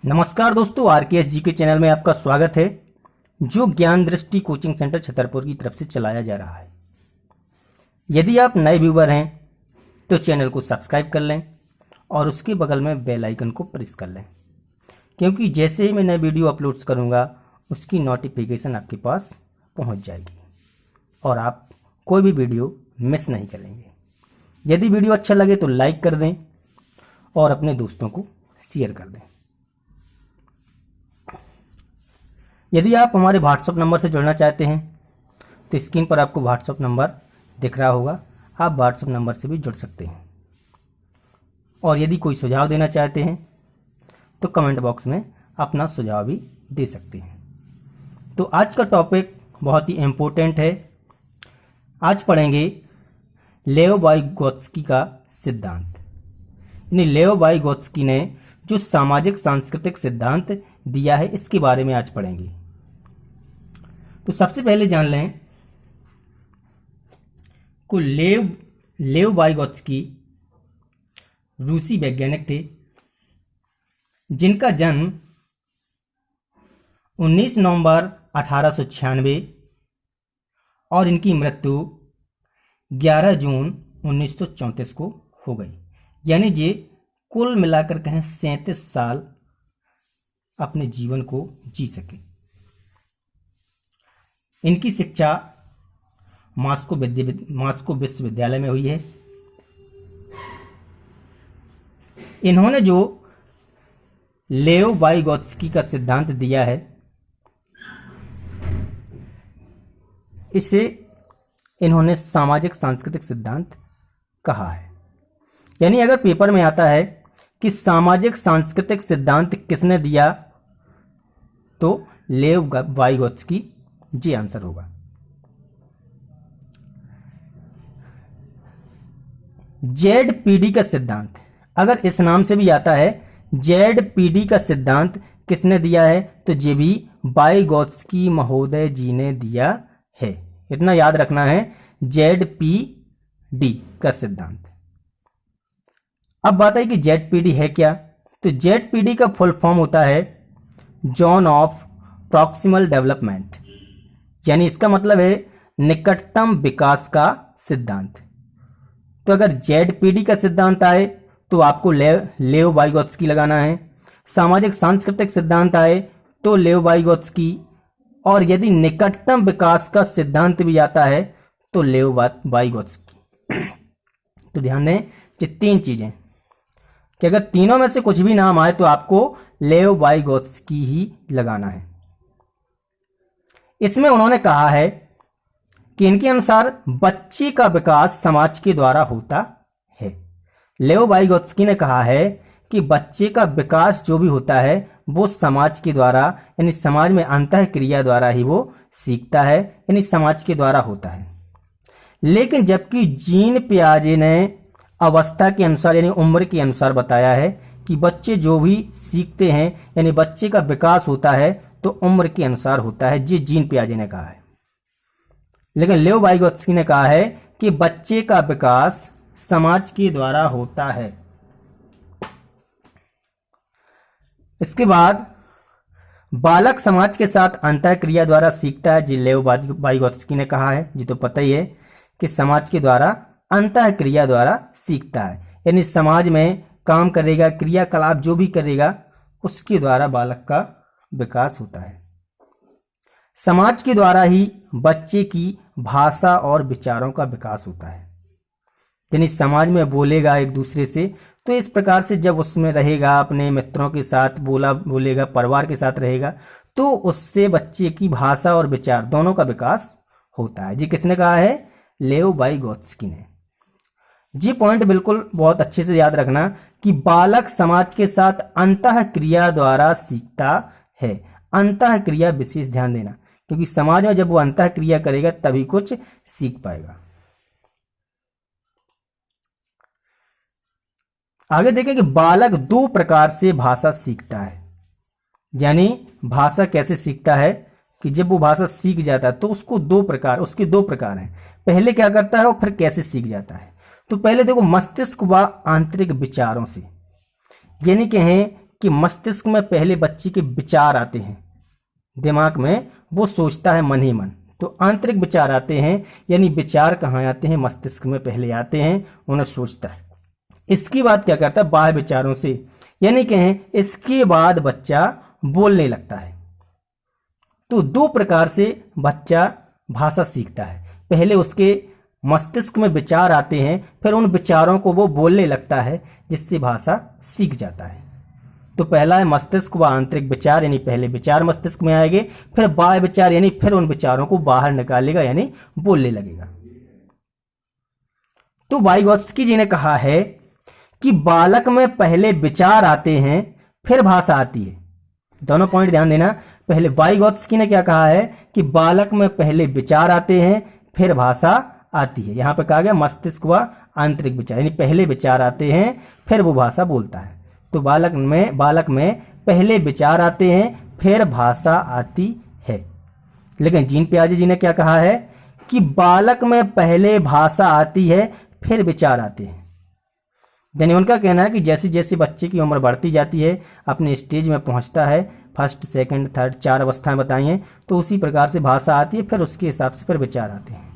नमस्कार दोस्तों, आरकेएस जी के चैनल में आपका स्वागत है जो ज्ञान दृष्टि कोचिंग सेंटर छतरपुर की तरफ से चलाया जा रहा है। यदि आप नए व्यूवर हैं तो चैनल को सब्सक्राइब कर लें और उसके बगल में बेल आइकन को प्रेस कर लें, क्योंकि जैसे ही मैं नए वीडियो अपलोड करूंगा उसकी नोटिफिकेशन आपके पास पहुंच जाएगी और आप कोई भी वीडियो मिस नहीं करेंगे। यदि वीडियो अच्छा लगे तो लाइक कर दें और अपने दोस्तों को शेयर कर दें। यदि आप हमारे व्हाट्सएप नंबर से जुड़ना चाहते हैं तो स्क्रीन पर आपको व्हाट्सएप नंबर दिख रहा होगा, आप व्हाट्सएप नंबर से भी जुड़ सकते हैं। और यदि कोई सुझाव देना चाहते हैं तो कमेंट बॉक्स में अपना सुझाव भी दे सकते हैं। तो आज का टॉपिक बहुत ही इम्पोर्टेंट है। आज पढ़ेंगे लेओ वाइगोत्स्की का सिद्धांत। यानी लेओ वाइगोत्स्की ने जो सामाजिक सांस्कृतिक सिद्धांत दिया है इसके बारे में आज पढ़ेंगे। तो सबसे पहले जान लें को लेव वाइगोत्स्की रूसी वैज्ञानिक थे जिनका जन्म 19 नवंबर 1896 और इनकी मृत्यु 11 जून 1934 को हो गई। यानी जे कुल मिलाकर कहें 37 साल अपने जीवन को जी सके। इनकी शिक्षा मॉस्को विश्वविद्यालय में हुई है। इन्होंने जो लेओ वाइगोत्स्की का सिद्धांत दिया है इसे इन्होंने सामाजिक सांस्कृतिक सिद्धांत कहा है। यानी अगर पेपर में आता है कि सामाजिक सांस्कृतिक सिद्धांत किसने दिया तो लेव वाइगोत्स्की जी आंसर होगा। जेडपीडी का सिद्धांत अगर इस नाम से भी आता है, जेडपीडी का सिद्धांत किसने दिया है तो जे भी वाइगोत्स्की महोदय जी ने दिया है। इतना याद रखना है, जेडपीडी का सिद्धांत। अब बात है कि जेडपीडी है क्या। तो जेडपीडी का फुल फॉर्म होता है जोन ऑफ प्रॉक्सिमल डेवलपमेंट, यानी इसका मतलब है निकटतम विकास का सिद्धांत। तो अगर जेडपीडी का सिद्धांत आए तो आपको लेव वाइगोत्स्की लगाना है। सामाजिक सांस्कृतिक सिद्धांत आए तो लेव वाइगोत्स्की, और यदि निकटतम विकास का सिद्धांत भी आता है तो लेव वाइगोत्स्की। तो ध्यान दें कि तीन चीजें कि अगर तीनों में से कुछ भी नाम आए तो आपको लेव वाइगोत्स्की ही लगाना है। इसमें उन्होंने कहा है कि इनके अनुसार बच्चे का विकास समाज के द्वारा होता है। लेओ वाइगोत्स्की ने कहा है कि बच्चे का विकास जो भी होता है वो समाज के द्वारा, यानी समाज में अंतः क्रिया द्वारा ही वो सीखता है, यानी समाज के द्वारा होता है। लेकिन जबकि जीन पियाजे ने अवस्था के अनुसार यानी उम्र के अनुसार बताया है कि बच्चे जो भी सीखते हैं यानी बच्चे का विकास होता है तो उम्र के अनुसार होता है, जी जीन पियाजे ने कहा है। लेकिन लेओ वाइगोत्स्की ने कहा है कि बच्चे का विकास समाज के द्वारा होता है। इसके बाद बालक समाज के साथ अंतः क्रिया द्वारा सीखता है, जी लेओ वाइगोत्स्की ने कहा है। जी तो पता ही है कि समाज के द्वारा अंतः क्रिया द्वारा सीखता है, यानी समाज में काम करेगा, क्रियाकलाप जो भी करेगा उसके द्वारा बालक का विकास होता है। समाज के द्वारा ही बच्चे की भाषा और विचारों का विकास होता है, यानी समाज में बोलेगा एक दूसरे से, तो इस प्रकार से जब उसमें रहेगा, अपने मित्रों के साथ बोलेगा, परिवार के साथ रहेगा, तो उससे बच्चे की भाषा और विचार दोनों का विकास होता है। जी किसने कहा है? लेओ वाइगोत्स्की ने। जी पॉइंट बिल्कुल बहुत अच्छे से याद रखना कि बालक समाज के साथ अंतः क्रिया द्वारा सीखता है। अंतः क्रिया विशेष ध्यान देना, क्योंकि समाज में जब वो अंतः क्रिया करेगा तभी कुछ सीख पाएगा। आगे देखें कि बालक दो प्रकार से भाषा सीखता है। यानी भाषा कैसे सीखता है कि जब वो भाषा सीख जाता है तो उसके दो प्रकार हैं। पहले क्या करता है और फिर कैसे सीख जाता है। तो पहले देखो मस्तिष्क व आंतरिक विचारों से, यानी कहें कि मस्तिष्क में पहले बच्चे के विचार आते हैं, दिमाग में वो सोचता है मन ही मन, तो आंतरिक विचार आते हैं, यानी विचार कहाँ आते हैं, मस्तिष्क में पहले आते हैं, उन्हें सोचता है। इसकी बात क्या करता है, बाह्य विचारों से, यानी कहें इसके बाद बच्चा बोलने लगता है। तो दो प्रकार से बच्चा भाषा सीखता है, पहले उसके मस्तिष्क में विचार आते हैं, फिर उन विचारों को वो बोलने लगता है, जिससे भाषा सीख जाता है। तो पहला है मस्तिष्क व आंतरिक विचार, यानी पहले विचार मस्तिष्क में आएंगे, फिर बाह्य विचार, यानी फिर उन विचारों को बाहर निकालेगा, यानी बोलने लगेगा। तो वाइगोत्स्की जी ने कहा है कि बालक में पहले विचार आते हैं, फिर भाषा आती है। दोनों पॉइंट ध्यान देना, पहले वाइगोत्स्की ने क्या कहा है कि बालक में पहले विचार आते हैं, फिर भाषा आती है। यहां पर कहा गया मस्तिष्क व आंतरिक विचार, यानी पहले विचार आते हैं, फिर वो भाषा बोलता है। तो बालक में पहले विचार आते हैं, फिर भाषा आती है। लेकिन जीन पियाजे जी ने क्या कहा है कि बालक में पहले भाषा आती है, फिर विचार आते हैं। यानी उनका कहना है कि जैसे जैसे बच्चे की उम्र बढ़ती जाती है, अपने स्टेज में पहुंचता है, फर्स्ट सेकंड थर्ड 4 अवस्थाएं बताई हैं, तो उसी प्रकार से भाषा आती है, फिर उसके हिसाब से फिर विचार आते हैं।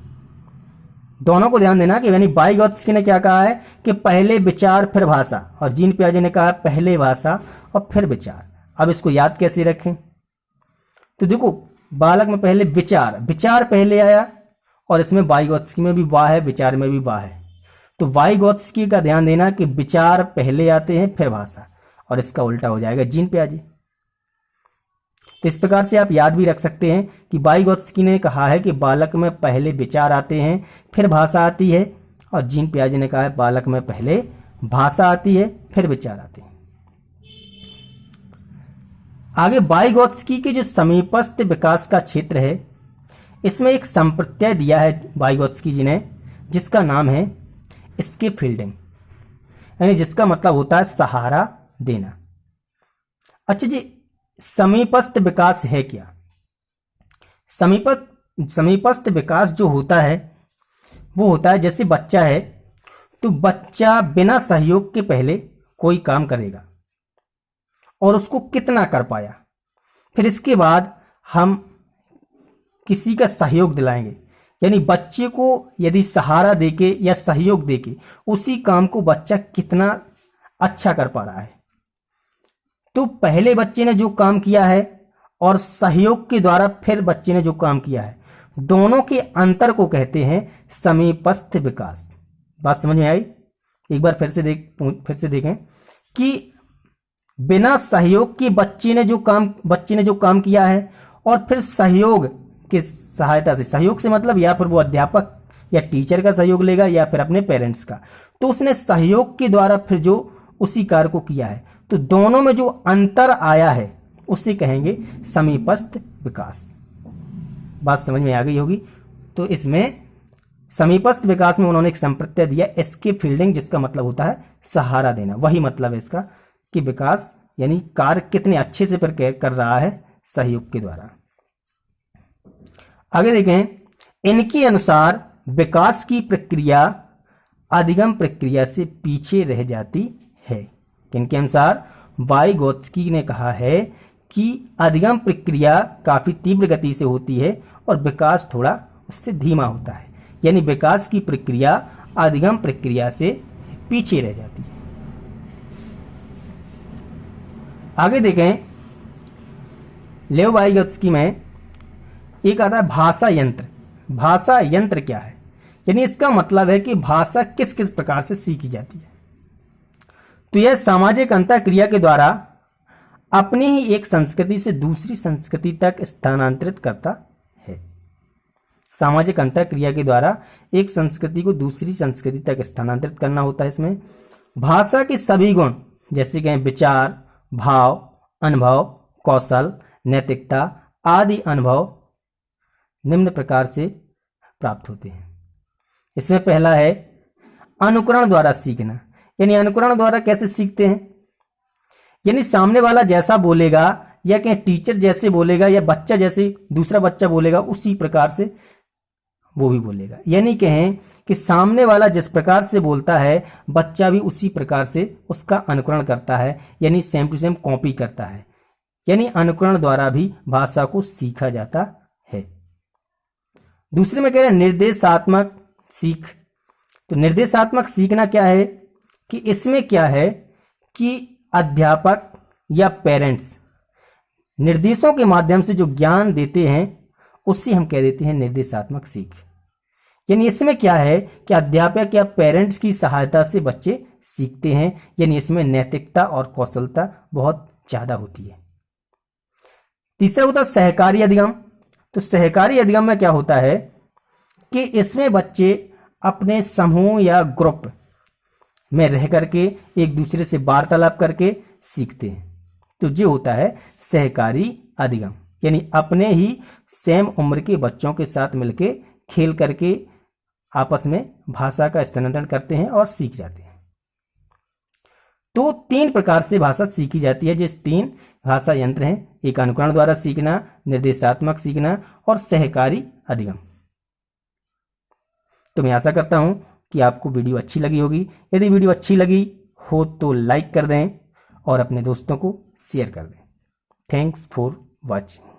दोनों को ध्यान देना कि यानी वाइगोत्स्की ने क्या कहा है कि पहले विचार फिर भाषा, और जीन पियाजे ने कहा पहले भाषा और फिर विचार। अब इसको याद कैसे रखें, तो देखो बालक में पहले विचार पहले आया, और इसमें वाइगोत्स्की में भी वाह है, विचार में भी वाह है। तो वाइगोत्स्की का ध्यान देना कि विचार पहले आते हैं, फिर भाषा, और इसका उल्टा हो जाएगा जीन पियाजे। तो इस प्रकार से आप याद भी रख सकते हैं कि वाइगोत्स्की ने कहा है कि बालक में पहले विचार आते हैं, फिर भाषा आती है, और जीन पियाजे ने कहा है बालक में पहले भाषा आती है, फिर विचार आते हैं। आगे वाइगोत्स्की के जो समीपस्थ विकास का क्षेत्र है, इसमें एक संप्रत्यय दिया है वाइगोत्स्की जी ने, जिसका नाम है स्केफोल्डिंग, यानी जिसका मतलब होता है सहारा देना। अच्छा जी, समीपस्थ विकास है क्या? समीपस्थ विकास जो होता है वो होता है जैसे बच्चा है, तो बच्चा बिना सहयोग के पहले कोई काम करेगा और उसको कितना कर पाया, फिर इसके बाद हम किसी का सहयोग दिलाएंगे, यानी बच्चे को यदि सहारा देके या सहयोग देके उसी काम को बच्चा कितना अच्छा कर पा रहा है। तो पहले बच्चे ने जो काम किया है और सहयोग के द्वारा फिर बच्चे ने जो काम किया है, दोनों के अंतर को कहते हैं समीपस्थ विकास। बात समझ में आई? एक बार फिर से देखें कि बिना सहयोग के बच्चे ने जो काम किया है, और फिर सहयोग की सहायता से, सहयोग से मतलब या फिर वो अध्यापक या टीचर का सहयोग लेगा या फिर अपने पेरेंट्स का, तो उसने सहयोग के द्वारा फिर जो उसी कार्य को किया है, तो दोनों में जो अंतर आया है उसे कहेंगे समीपस्थ विकास। बात समझ में आ गई होगी। तो इसमें समीपस्थ विकास में उन्होंने एक संप्रत्यय दिया स्केफोल्डिंग, जिसका मतलब होता है सहारा देना। वही मतलब है इसका कि विकास यानी कार्य कितने अच्छे से कर रहा है सहयोग के द्वारा। आगे देखें, इनके अनुसार विकास की प्रक्रिया अधिगम प्रक्रिया से पीछे रह जाती है। इनके अनुसार वाइगोत्स्की ने कहा है कि अधिगम प्रक्रिया काफी तीव्र गति से होती है और विकास थोड़ा उससे धीमा होता है, यानी विकास की प्रक्रिया अधिगम प्रक्रिया से पीछे रह जाती है। आगे देखें, लेव वाइगोत्स्की में एक आता है भाषा यंत्र। भाषा यंत्र क्या है? यानी इसका मतलब है कि भाषा किस किस प्रकार से सीखी जाती है। तो यह सामाजिक अंतःक्रिया के द्वारा अपनी ही एक संस्कृति से दूसरी संस्कृति तक स्थानांतरित करता है। सामाजिक अंतःक्रिया के द्वारा एक संस्कृति को दूसरी संस्कृति तक स्थानांतरित करना होता है। इसमें भाषा के सभी गुण जैसे कि विचार, भाव, अनुभव, कौशल, नैतिकता आदि अनुभव निम्न प्रकार से प्राप्त होते हैं। इसमें पहला है अनुकरण द्वारा सीखना। यानी अनुकरण द्वारा कैसे सीखते हैं? यानी सामने वाला जैसा बोलेगा या कहीं टीचर जैसे बोलेगा या बच्चा जैसे दूसरा बच्चा बोलेगा उसी प्रकार से वो भी बोलेगा। यानी कहें कि सामने वाला जिस प्रकार से बोलता है बच्चा भी उसी प्रकार से उसका अनुकरण करता है, यानी सेम टू सेम कॉपी करता है, यानी अनुकरण द्वारा भी भाषा को सीखा जाता है। दूसरे में कह रहे हैं निर्देशात्मक सीख। तो निर्देशात्मक सीखना क्या है कि इसमें क्या है कि अध्यापक या पेरेंट्स निर्देशों के माध्यम से जो ज्ञान देते हैं उससे हम कह देते हैं निर्देशात्मक सीख। यानी इसमें क्या है कि अध्यापक या पेरेंट्स की सहायता से बच्चे सीखते हैं, यानी इसमें नैतिकता और कौशलता बहुत ज्यादा होती है। तीसरा होता है सहकारी अधिगम। तो सहकारी अधिगम में क्या होता है कि इसमें बच्चे अपने समूह या ग्रुप में रह करके एक दूसरे से वार्तालाप करके सीखते हैं। तो जो होता है सहकारी अधिगम, यानी अपने ही सेम उम्र के बच्चों के साथ मिलके खेल करके आपस में भाषा का स्थानांतरण करते हैं और सीख जाते हैं। तो 3 प्रकार से भाषा सीखी जाती है, जिस 3 भाषा यंत्र हैं, एक अनुकरण द्वारा सीखना, निर्देशात्मक सीखना और सहकारी अधिगम। तो मैं आशा करता हूं कि आपको वीडियो अच्छी लगी होगी। यदि वीडियो अच्छी लगी हो तो लाइक कर दें और अपने दोस्तों को शेयर कर दें। Thanks for watching.